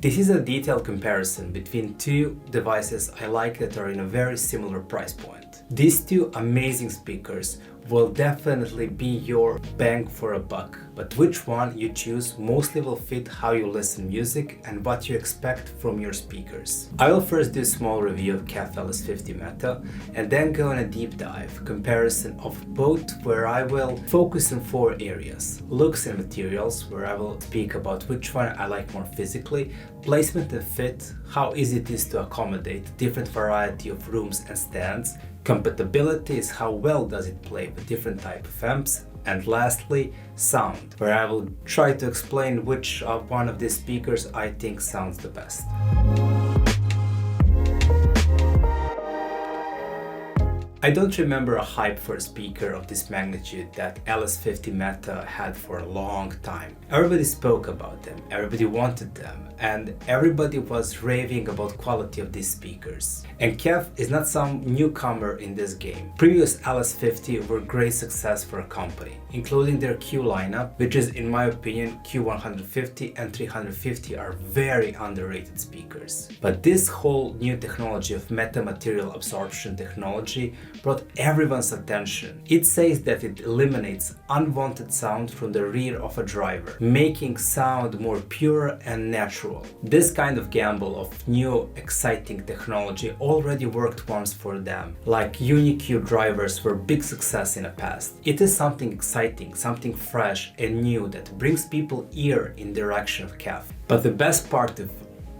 This is a detailed comparison between two devices I like that are in a very similar price point. These two amazing speakers will definitely be your bang for a buck, but which one you choose mostly will fit how you listen music and what you expect from your speakers. I will first do a small review of KEF LS50 Meta and then go on a deep dive comparison of both, where I will focus on 4 areas: looks and materials, where I will speak about which one I like more physically, placement and fit, how easy it is to accommodate different variety of rooms and stands, compatibility is how well does it play with different type of amps, and lastly, sound, where I will try to explain which one of these speakers I think sounds the best. I don't remember a hype for a speaker of this magnitude that LS50 Meta had for a long time. Everybody spoke about them, everybody wanted them, and everybody was raving about quality of these speakers. And KEF is not some newcomer in this game. Previous LS50 were great success for a company, including their Q lineup, which is, in my opinion, Q150 and 350 are very underrated speakers. But this whole new technology of metamaterial absorption technology brought everyone's attention. It says that it eliminates unwanted sound from the rear of a driver, making sound more pure and natural. This kind of gamble of new exciting technology already worked once for them, like UniQ drivers were big success in the past. It is something exciting, something fresh and new that brings people ear in direction of KEF. But the best part of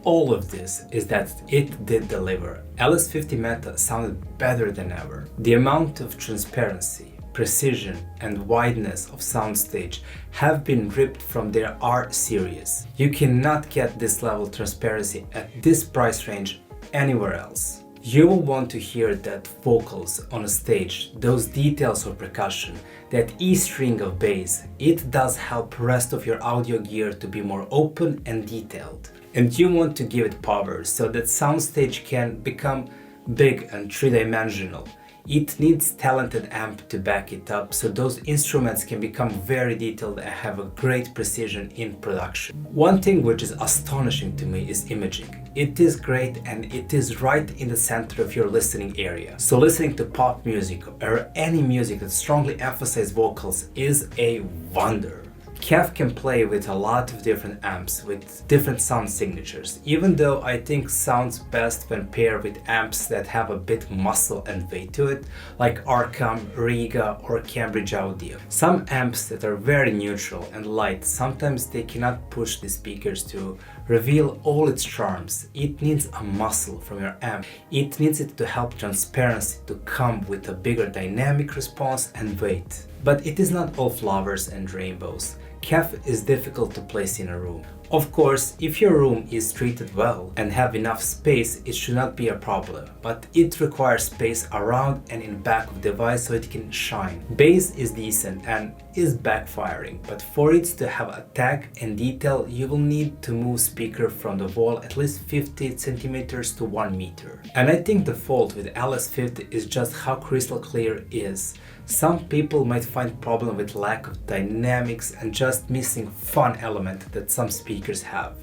all of this is that it did deliver. LS50 Meta sounded better than ever. The amount of transparency, precision and wideness of soundstage have been ripped from their R series. You cannot get this level of transparency at this price range anywhere else. You will want to hear that vocals on a stage, those details of percussion, that E string of bass. It does help rest of your audio gear to be more open and detailed. And you want to give it power so that soundstage can become big and three-dimensional. It needs talented amp to back it up, so those instruments can become very detailed and have a great precision in production. One thing which is astonishing to me is imaging. It is great and it is right in the center of your listening area. So listening to pop music or any music that strongly emphasizes vocals is a wonder. KEF can play with a lot of different amps with different sound signatures, even though I think sounds best when paired with amps that have a bit muscle and weight to it, like Arkham, Riga or Cambridge Audio. Some amps that are very neutral and light, sometimes they cannot push the speakers to reveal all its charms. It needs a muscle from your amp. It needs it to help transparency to come with a bigger dynamic response and weight. But it is not all flowers and rainbows. KEF is difficult to place in a room. Of course, if your room is treated well and have enough space, it should not be a problem, but it requires space around and in back of the device so it can shine. Bass is decent and is backfiring, but for it to have attack and detail, you will need to move speaker from the wall at least 50 centimeters to 1 meter. And I think the fault with LS50 is just how crystal clear it is. Some people might find problem with lack of dynamics and just missing fun element that some speakers have.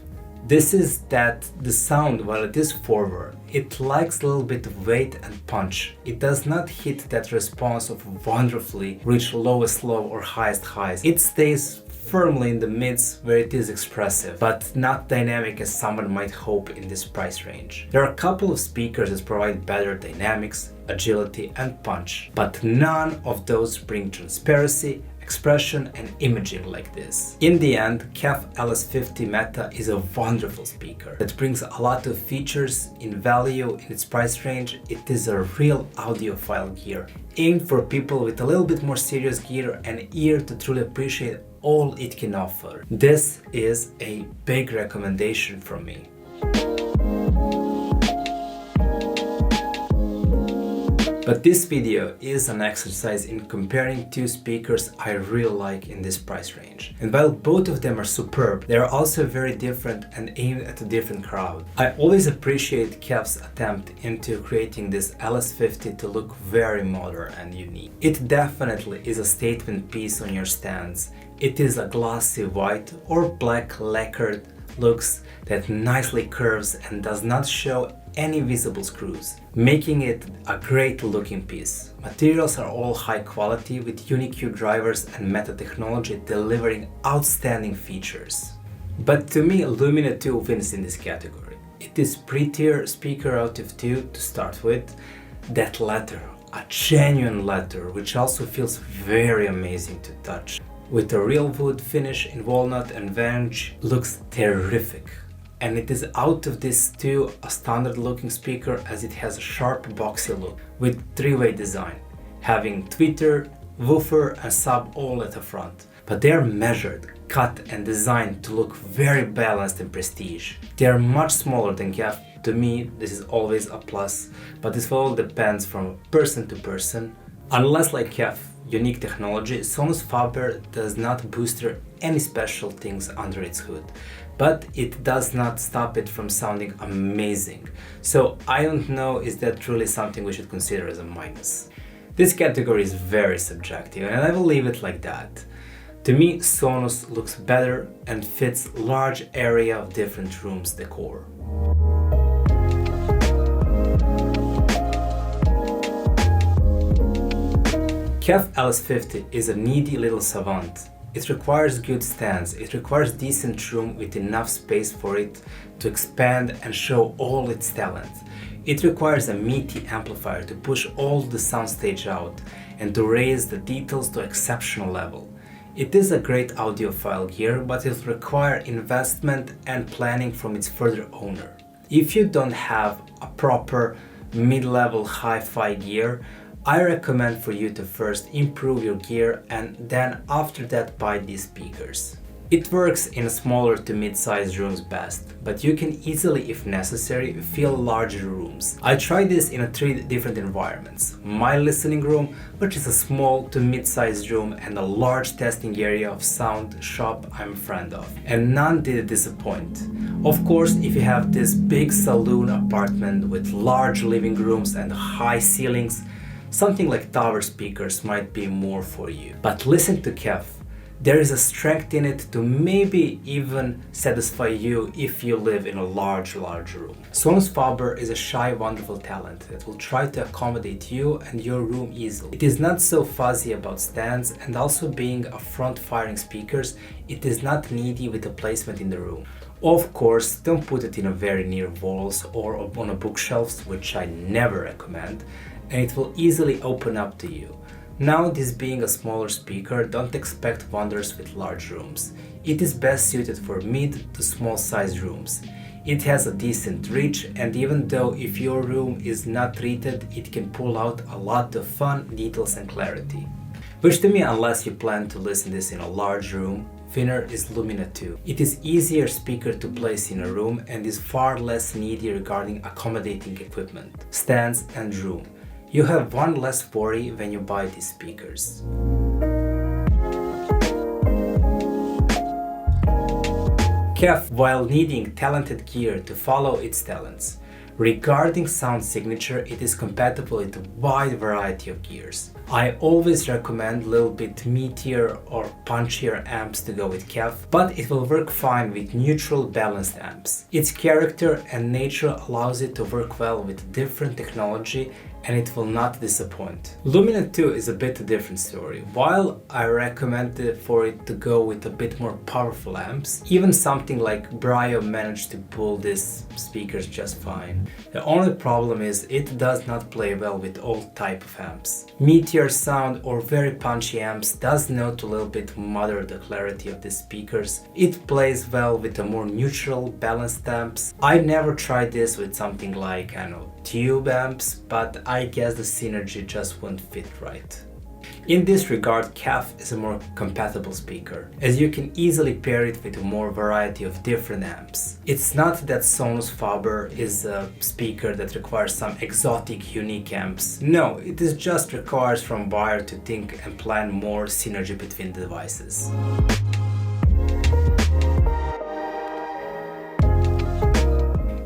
This is that the sound, while it is forward, it likes a little bit of weight and punch. It does not hit that response of wonderfully reach lowest low or highest highs. It stays firmly in the mids where it is expressive, but not dynamic as someone might hope in this price range. There are a couple of speakers that provide better dynamics, agility and punch, but none of those bring transparency, expression and imaging like this. In the end, KEF LS50 Meta is a wonderful speaker that brings a lot of features in value in its price range. It is a real audiophile gear, aimed for people with a little bit more serious gear and ear to truly appreciate all it can offer. This is a big recommendation from me. But this video is an exercise in comparing two speakers I really like in this price range. And while both of them are superb, they are also very different and aimed at a different crowd. I always appreciate KEF's attempt into creating this LS50 to look very modern and unique. It definitely is a statement piece on your stands. It is a glossy white or black lacquered looks that nicely curves and does not show any visible screws, making it a great looking piece. Materials are all high quality with unique drivers and Meta technology delivering outstanding features. But to me, Lumina 2 wins in this category. It is prettier speaker out of 2 to start with. That leather, a genuine leather, which also feels very amazing to touch, with a real wood finish in walnut and venge, looks terrific. And it is out of this too a standard looking speaker, as it has a sharp boxy look with three-way design, having tweeter, woofer and sub all at the front. But they are measured, cut and designed to look very balanced and prestige. They are much smaller than KEF. To me, this is always a plus, but this all depends from person to person. Unless like KEF, unique technology, Sonus Faber does not booster any special things under its hood, but it does not stop it from sounding amazing. So I don't know, is that truly something we should consider as a minus? This category is very subjective and I will leave it like that. To me, Sonus looks better and fits large area of different rooms decor. KEF LS50 is a needy little savant. It requires good stands, it requires decent room with enough space for it to expand and show all its talent. It requires a meaty amplifier to push all the soundstage out and to raise the details to exceptional level. It is a great audiophile gear, but it will require investment and planning from its further owner. If you don't have a proper mid-level hi-fi gear, I recommend for you to first improve your gear and then after that buy these speakers. It works in smaller to mid-sized rooms best, but you can easily, if necessary, fill larger rooms. I tried this in 3 different environments. My listening room, which is a small to mid-sized room, and a large testing area of sound shop I'm a friend of. And none did disappoint. Of course, if you have this big saloon apartment with large living rooms and high ceilings, something like tower speakers might be more for you. But listen to KEF. There is a strength in it to maybe even satisfy you if you live in a large room. Sonus Faber is a shy, wonderful talent that will try to accommodate you and your room easily. It is not so fuzzy about stands, and also being a front-firing speakers, it is not needy with the placement in the room. Of course, don't put it in a very near walls or on a bookshelves, which I never recommend, and it will easily open up to you. Now, this being a smaller speaker, don't expect wonders with large rooms. It is best suited for mid to small size rooms. It has a decent reach, and even though if your room is not treated, it can pull out a lot of fun details and clarity. Which to me, unless you plan to listen this in a large room, winner is Lumina 2. It is easier speaker to place in a room and is far less needy regarding accommodating equipment, stands and room. You have one less worry when you buy these speakers. KEF, while needing talented gear to follow its talents. Regarding sound signature, it is compatible with a wide variety of gears. I always recommend a little bit meatier or punchier amps to go with KEF, but it will work fine with neutral balanced amps. Its character and nature allows it to work well with different technology, and it will not disappoint. Lumina 2 is a bit different story. While I recommend for it to go with a bit more powerful amps, even something like Brio managed to pull these speakers just fine. The only problem is it does not play well with all type of amps. Meteor sound or very punchy amps does note a little bit mother the clarity of the speakers. It plays well with the more neutral balanced amps. I never tried this with something like, I don't know, tube amps, but I guess the synergy just won't fit right. In this regard, KEF is a more compatible speaker, as you can easily pair it with a more variety of different amps. It's not that Sonus Faber is a speaker that requires some exotic, unique amps. No, it is just requires from buyer to think and plan more synergy between the devices.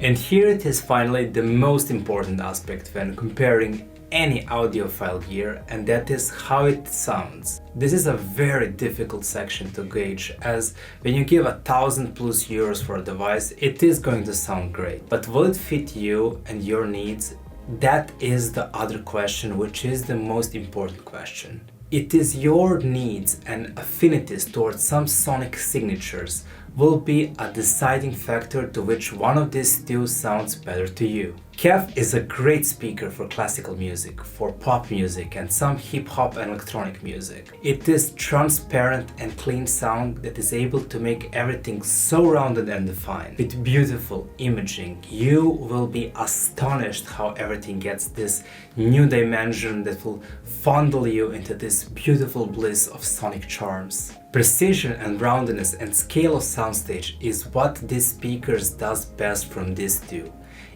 And here it is finally the most important aspect when comparing any audiophile gear, and that is how it sounds. This is a very difficult section to gauge, as when you give €1,000+ for a device, it is going to sound great. But will it fit you and your needs? That is the other question, which is the most important question. It is your needs and affinities towards some sonic signatures will be a deciding factor to which one of these two sounds better to you. KEF is a great speaker for classical music, for pop music and some hip-hop and electronic music. It is transparent and clean sound that is able to make everything so rounded and defined. With beautiful imaging, you will be astonished how everything gets this new dimension that will fondle you into this beautiful bliss of sonic charms. Precision and roundedness and scale of soundstage is what these speakers does best from these two.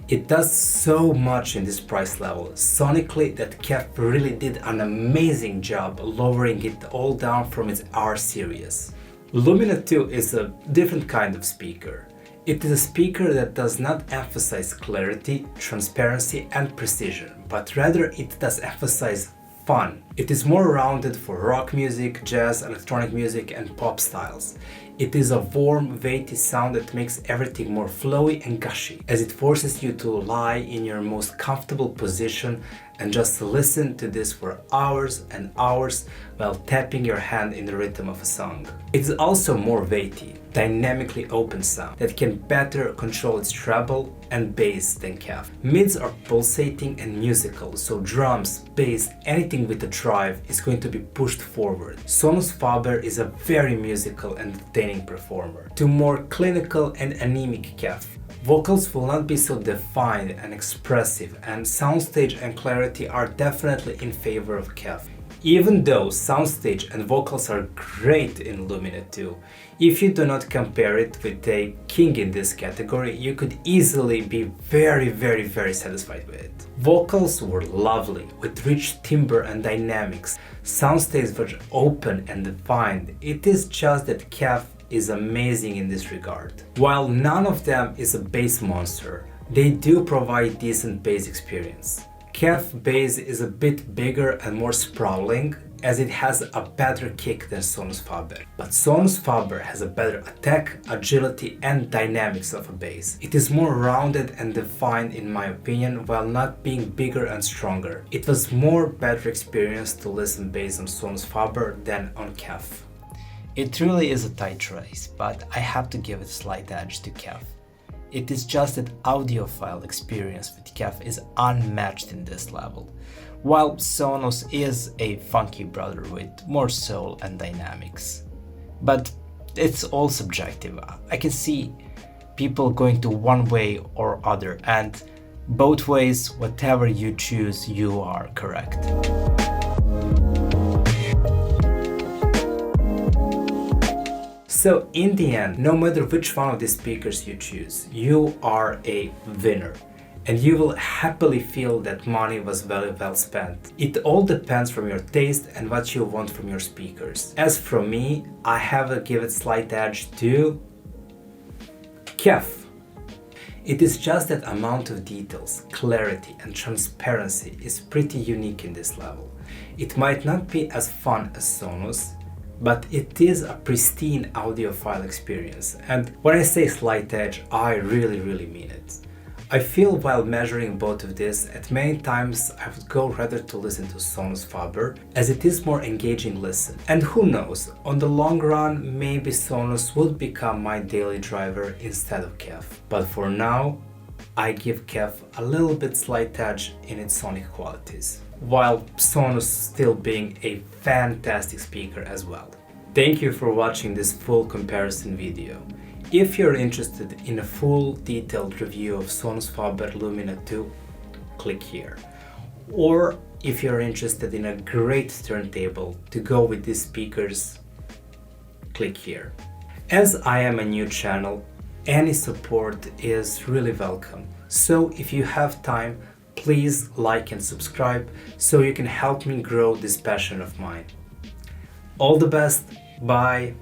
It does so much in this price level sonically that KEF really did an amazing job lowering it all down from its R series. Lumina II is a different kind of speaker. It is a speaker that does not emphasize clarity, transparency and precision, but rather it does emphasize fun. It is more rounded for rock music, jazz, electronic music and pop styles. It is a warm, weighty sound that makes everything more flowy and gushy, as it forces you to lie in your most comfortable position and just listen to this for hours and hours while tapping your hand in the rhythm of a song. It is also more weighty, dynamically open sound that can better control its treble and bass than KEF. Mids are pulsating and musical, so drums, bass, anything with a drive is going to be pushed forward. Sonus Faber is a very musical and entertaining performer, to more clinical and anemic KEF. Vocals will not be so defined and expressive, and soundstage and clarity are definitely in favor of KEF. Even though soundstage and vocals are great in Lumina II, if you do not compare it with a king in this category, you could easily be very satisfied with it. Vocals were lovely, with rich timbre and dynamics. Soundstage were open and defined. It is just that KEF is amazing in this regard. While none of them is a bass monster, they do provide decent bass experience. KEF bass is a bit bigger and more sprawling, as it has a better kick than Sonus Faber. But Sonus Faber has a better attack, agility and dynamics of a bass. It is more rounded and defined in my opinion, while not being bigger and stronger. It was more better experience to listen bass on Sonus Faber than on KEF. It really is a tight race, but I have to give it a slight edge to KEF. It is just that audiophile experience with KEF is unmatched in this level, while Sonus is a funky brother with more soul and dynamics. But it's all subjective. I can see people going to one way or other, and both ways, whatever you choose, you are correct. So in the end, no matter which one of these speakers you choose, you are a winner. And you will happily feel that money was very well spent. It all depends from your taste and what you want from your speakers. As for me, I have to give it slight edge to KEF. It is just that amount of details, clarity and transparency is pretty unique in this level. It might not be as fun as Sonus, but it is a pristine audiophile experience. And when I say slight edge, I really mean it. I feel while measuring both of this, at many times I would go rather to listen to Sonus Faber, as it is more engaging listen. And who knows, on the long run, maybe Sonus would become my daily driver instead of KEF. But for now, I give KEF a little bit slight edge in its sonic qualities, while Sonus still being a fantastic speaker as well. Thank you for watching this full comparison video. If you're interested in a full detailed review of Sonus Faber Lumina II, click here. Or if you're interested in a great turntable to go with these speakers, click here. As I am a new channel, any support is really welcome. So if you have time, please like and subscribe so you can help me grow this passion of mine. All the best, bye!